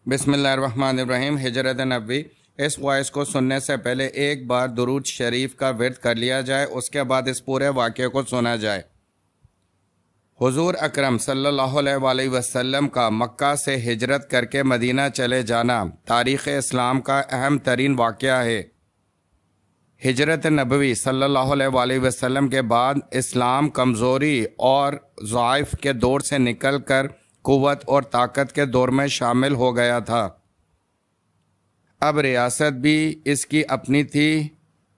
بسم اللہ الرحمن الرحیم۔ ہجرت نبوی، اس وائس کو سننے سے پہلے ایک بار درود شریف کا ورد کر لیا جائے، اس کے بعد اس پورے واقعے کو سنا جائے۔ حضور اکرم صلی اللہ علیہ وآلہ وسلم کا مکہ سے ہجرت کر کے مدینہ چلے جانا تاریخ اسلام کا اہم ترین واقعہ ہے۔ ہجرت نبوی صلی اللہ علیہ وآلہ وسلم کے بعد اسلام کمزوری اور ضعف کے دور سے نکل کر قوت اور طاقت کے دور میں شامل ہو گیا تھا۔ اب ریاست بھی اس کی اپنی تھی۔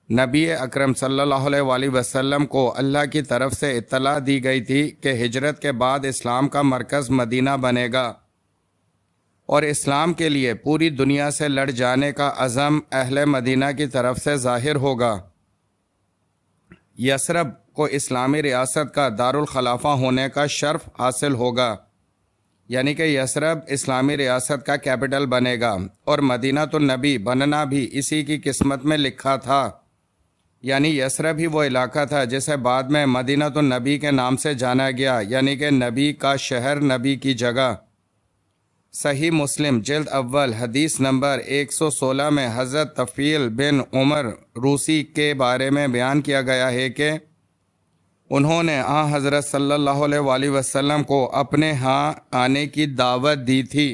نبی اکرم صلی اللہ علیہ وآلہ وسلم کو اللہ کی طرف سے اطلاع دی گئی تھی کہ ہجرت کے بعد اسلام کا مرکز مدینہ بنے گا اور اسلام کے لیے پوری دنیا سے لڑ جانے کا عزم اہل مدینہ کی طرف سے ظاہر ہوگا۔ یثرب کو اسلامی ریاست کا دارالخلافہ ہونے کا شرف حاصل ہوگا، یعنی کہ یثرب اسلامی ریاست کا کیپٹل بنے گا، اور مدینہ النبی بننا بھی اسی کی قسمت میں لکھا تھا، یعنی یثرب ہی وہ علاقہ تھا جسے بعد میں مدینہ النبی کے نام سے جانا گیا، یعنی کہ نبی کا شہر، نبی کی جگہ۔ صحیح مسلم جلد اول حدیث نمبر 116 میں حضرت طفیل بن عمر روسی کے بارے میں بیان کیا گیا ہے کہ انہوں نے حضرت صلی اللہ علیہ وآلہ وسلم کو اپنے ہاں آنے کی دعوت دی تھی۔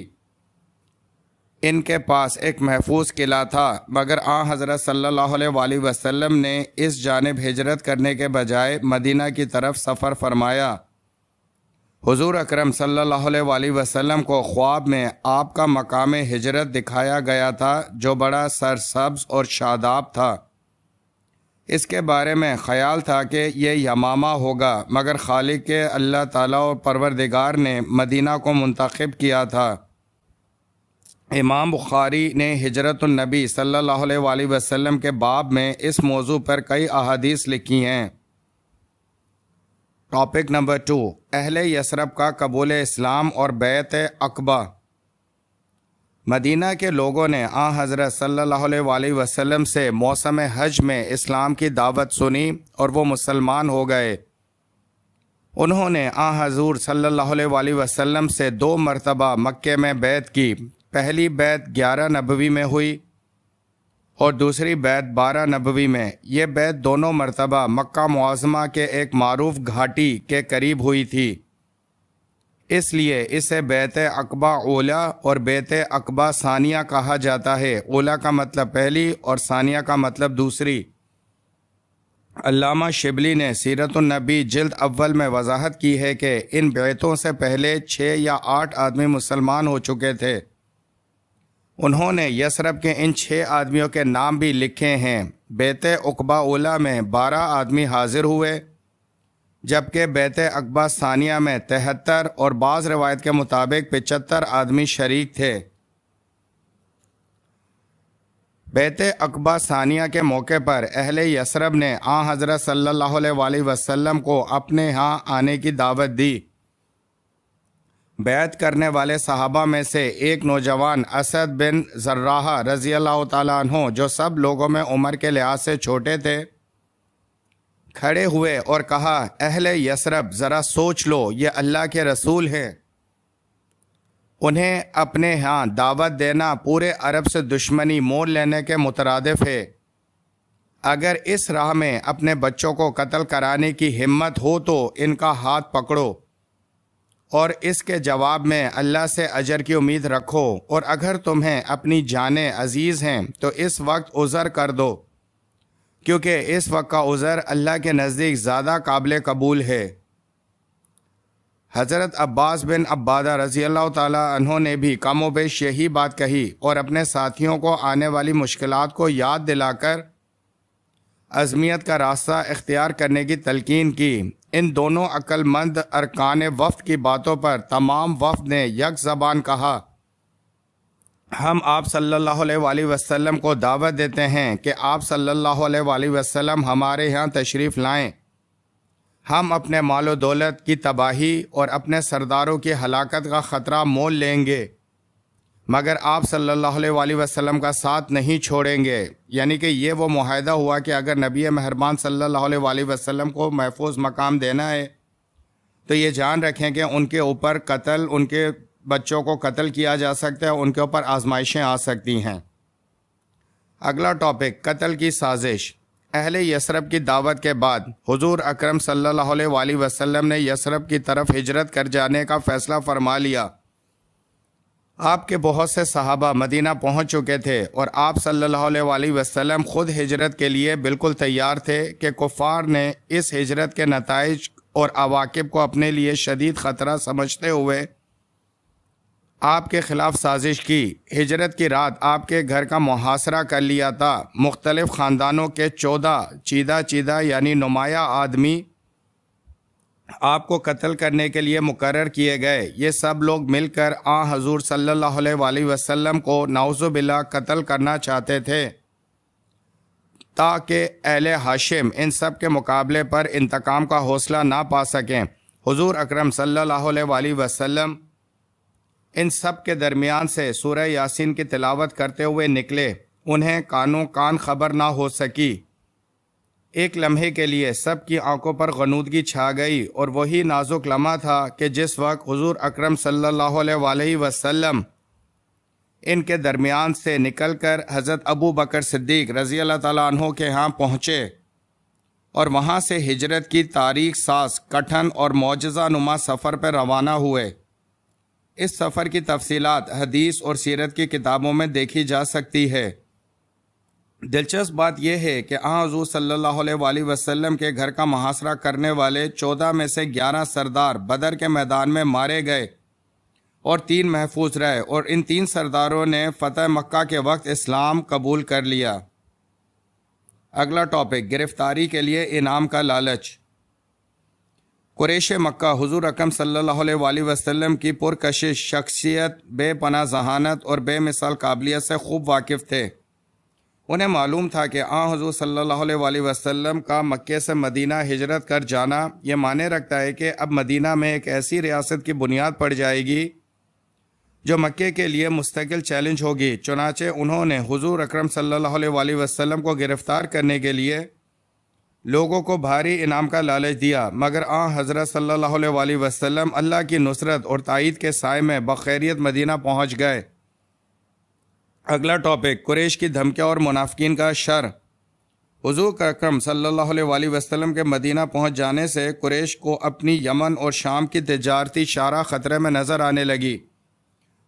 ان کے پاس ایک محفوظ قلعہ تھا، مگر حضرت صلی اللہ علیہ وآلہ وسلم نے اس جانب ہجرت کرنے کے بجائے مدینہ کی طرف سفر فرمایا۔ حضور اکرم صلی اللہ علیہ وآلہ وسلم کو خواب میں آپ کا مقام ہجرت دکھایا گیا تھا، جو بڑا سرسبز اور شاداب تھا۔ اس کے بارے میں خیال تھا کہ یہ یمامہ ہوگا، مگر خالق کے اللہ تعالیٰ و پروردگار نے مدینہ کو منتخب کیا تھا۔ امام بخاری نے ہجرت النبی صلی اللہ علیہ وآلہ وسلم کے باب میں اس موضوع پر کئی احادیث لکھی ہیں۔ ٹاپک نمبر 2، اہل یثرب کا قبول اسلام اور بیعت عقبہ۔ مدینہ کے لوگوں نے حضرت صلی اللہ علیہ وآلہ وسلم سے موسم حج میں اسلام کی دعوت سنی اور وہ مسلمان ہو گئے۔ انہوں نے حضور صلی اللہ علیہ وآلہ وسلم سے 2 مرتبہ مکے میں بیعت کی۔ پہلی بیعت 11 نبوی میں ہوئی اور دوسری بیعت 12 نبوی میں۔ یہ بیعت دونوں مرتبہ مکہ معظمہ کے ایک معروف گھاٹی کے قریب ہوئی تھی، اس لیے اسے بیعت عقبہ اولیٰ اور بیعت عقبہ ثانیہ کہا جاتا ہے۔ اولیٰ کا مطلب پہلی اور ثانیہ کا مطلب دوسری۔ علامہ شبلی نے سیرت النبی جلد اول میں وضاحت کی ہے کہ ان بیعتوں سے پہلے 6 یا 8 آدمی مسلمان ہو چکے تھے۔ انہوں نے یثرب کے ان 6 آدمیوں کے نام بھی لکھے ہیں۔ بیعت عقبہ اولیٰ میں 12 آدمی حاضر ہوئے، جبکہ بیعت عقبہ ثانیہ میں 73 اور بعض روایت کے مطابق 75 آدمی شریک تھے۔ بیعت عقبہ ثانیہ کے موقع پر اہل یثرب نے حضرت صلی اللہ علیہ وآلہ وسلم کو اپنے ہاں آنے کی دعوت دی۔ بیعت کرنے والے صحابہ میں سے ایک نوجوان اسد بن زرارہ رضی اللہ تعالیٰ عنہ، جو سب لوگوں میں عمر کے لحاظ سے چھوٹے تھے، کھڑے ہوئے اور کہا، اہل یثرب ذرا سوچ لو، یہ اللہ کے رسول ہیں۔ انہیں اپنے ہاں دعوت دینا پورے عرب سے دشمنی مول لینے کے مترادف ہے۔ اگر اس راہ میں اپنے بچوں کو قتل کرانے کی ہمت ہو تو ان کا ہاتھ پکڑو اور اس کے جواب میں اللہ سے اجر کی امید رکھو، اور اگر تمہیں اپنی جانیں عزیز ہیں تو اس وقت عذر کر دو، کیونکہ اس وقت کا عذر اللہ کے نزدیک زیادہ قابل قبول ہے۔ حضرت عباس بن عبادہ رضی اللہ تعالیٰ عنہ نے بھی کم و بیش یہی بات کہی اور اپنے ساتھیوں کو آنے والی مشکلات کو یاد دلا کر عزمیت کا راستہ اختیار کرنے کی تلقین کی۔ ان دونوں عقل مند ارکان وفد کی باتوں پر تمام وفد نے یک زبان کہا، ہم آپ صلی اللہ علیہ وآلہ وسلم کو دعوت دیتے ہیں کہ آپ صلی اللہ علیہ وآلہ وسلم ہمارے یہاں تشریف لائیں۔ ہم اپنے مال و دولت کی تباہی اور اپنے سرداروں کی ہلاکت کا خطرہ مول لیں گے، مگر آپ صلی اللہ علیہ وآلہ وسلم کا ساتھ نہیں چھوڑیں گے۔ یعنی کہ یہ وہ معاہدہ ہوا کہ اگر نبی مہربان صلی اللہ علیہ وآلہ وسلم کو محفوظ مقام دینا ہے تو یہ جان رکھیں کہ ان کے اوپر قتل، ان کے بچوں کو قتل کیا جا سکتا ہے، ان کے اوپر آزمائشیں آ سکتی ہیں۔ اگلا ٹاپک، قتل کی سازش۔ اہل یثرب کی دعوت کے بعد حضور اکرم صلی اللہ علیہ وآلہ وسلم نے یثرب کی طرف ہجرت کر جانے کا فیصلہ فرما لیا۔ آپ کے بہت سے صحابہ مدینہ پہنچ چکے تھے اور آپ صلی اللہ علیہ وآلہ وسلم خود ہجرت کے لیے بالکل تیار تھے کہ کفار نے اس ہجرت کے نتائج اور عواقب کو اپنے لیے شدید خطرہ سمجھتے ہوئے آپ کے خلاف سازش کی۔ ہجرت کی رات آپ کے گھر کا محاصرہ کر لیا تھا۔ مختلف خاندانوں کے 14 چیدہ یعنی نمایاں آدمی آپ کو قتل کرنے کے لیے مقرر کیے گئے۔ یہ سب لوگ مل کر حضور صلی اللہ علیہ وآلہ وسلم کو نعوذ باللہ قتل کرنا چاہتے تھے تاکہ اہل ہاشم ان سب کے مقابلے پر انتقام کا حوصلہ نہ پا سکیں۔ حضور اکرم صلی اللہ علیہ وآلہ وسلم ان سب کے درمیان سے سورہ یاسین کی تلاوت کرتے ہوئے نکلے۔ انہیں کانوں کان خبر نہ ہو سکی۔ ایک لمحے کے لیے سب کی آنکھوں پر غنودگی چھا گئی، اور وہی نازک لمحہ تھا کہ جس وقت حضور اکرم صلی اللہ علیہ وآلہ وسلم ان کے درمیان سے نکل کر حضرت ابو بکر صدیق رضی اللہ تعالیٰ عنہ کے ہاں پہنچے اور وہاں سے ہجرت کی تاریخ ساز کٹھن اور معجزہ نما سفر پر روانہ ہوئے۔ اس سفر کی تفصیلات حدیث اور سیرت کی کتابوں میں دیکھی جا سکتی ہے۔ دلچسپ بات یہ ہے کہ حضور صلی اللہ علیہ وآلہ وسلم کے گھر کا محاصرہ کرنے والے 14 میں سے 11 سردار بدر کے میدان میں مارے گئے اور 3 محفوظ رہے، اور ان 3 سرداروں نے فتح مکہ کے وقت اسلام قبول کر لیا۔ اگلا ٹاپک، گرفتاری کے لیے انعام کا لالچ۔ قریش مکہ حضور اکرم صلی اللہ علیہ وآلہ وسلم کی پرکشش شخصیت، بے پناہ ذہانت اور بے مثال قابلیت سے خوب واقف تھے۔ انہیں معلوم تھا کہ حضور صلی اللہ علیہ وآلہ وسلم کا مکے سے مدینہ ہجرت کر جانا یہ معنی رکھتا ہے کہ اب مدینہ میں ایک ایسی ریاست کی بنیاد پڑ جائے گی جو مکے کے لیے مستقل چیلنج ہوگی۔ چنانچہ انہوں نے حضور اکرم صلی اللہ علیہ وآلہ وسلم کو گرفتار کرنے کے لیے لوگوں کو بھاری انعام کا لالچ دیا، مگر حضرت صلی اللہ علیہ وآلہ وسلم اللہ کی نصرت اور تائید کے سائے میں بخیریت مدینہ پہنچ گئے۔ اگلا ٹاپک، قریش کی دھمکیاں اور منافقین کا شر۔ حضور اکرم صلی اللہ علیہ وآلہ وسلم کے مدینہ پہنچ جانے سے قریش کو اپنی یمن اور شام کی تجارتی شارع خطرے میں نظر آنے لگی۔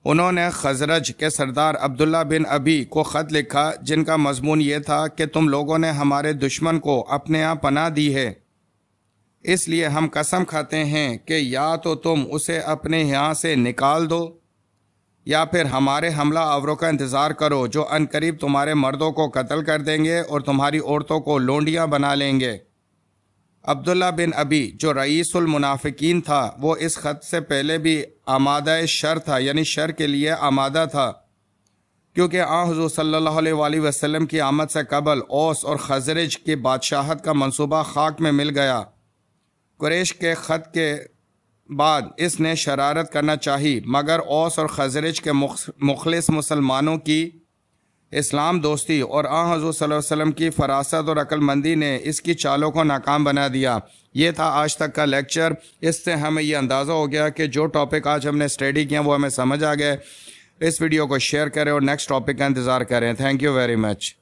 انہوں نے خزرج کے سردار عبداللہ بن ابی کو خط لکھا جن کا مضمون یہ تھا کہ تم لوگوں نے ہمارے دشمن کو اپنے ہاں پناہ دی ہے، اس لیے ہم قسم کھاتے ہیں کہ یا تو تم اسے اپنے یہاں سے نکال دو یا پھر ہمارے حملہ آوروں کا انتظار کرو جو عنقریب تمہارے مردوں کو قتل کر دیں گے اور تمہاری عورتوں کو لونڈیاں بنا لیں گے۔ عبداللہ بن ابی جو رئیس المنافقین تھا وہ اس خط سے پہلے بھی آمادہ شر تھا، یعنی شر کے لیے آمادہ تھا، کیونکہ حضور صلی اللہ علیہ وآلہ وسلم کی آمد سے قبل اوس اور خزرج کی بادشاہت کا منصوبہ خاک میں مل گیا۔ قریش کے خط کے بعد اس نے شرارت کرنا چاہی، مگر اوس اور خزرج کے مخلص مسلمانوں کی اسلام دوستی اور حضور صلی اللہ علیہ وسلم کی فراست اور عقل مندی نے اس کی چالوں کو ناکام بنا دیا۔ یہ تھا آج تک کا لیکچر۔ اس سے ہمیں یہ اندازہ ہو گیا کہ جو ٹاپک آج ہم نے اسٹڈی کیا وہ ہمیں سمجھ آ گئے۔ اس ویڈیو کو شیئر کریں اور نیکسٹ ٹاپک کا انتظار کریں۔ Thank you very much.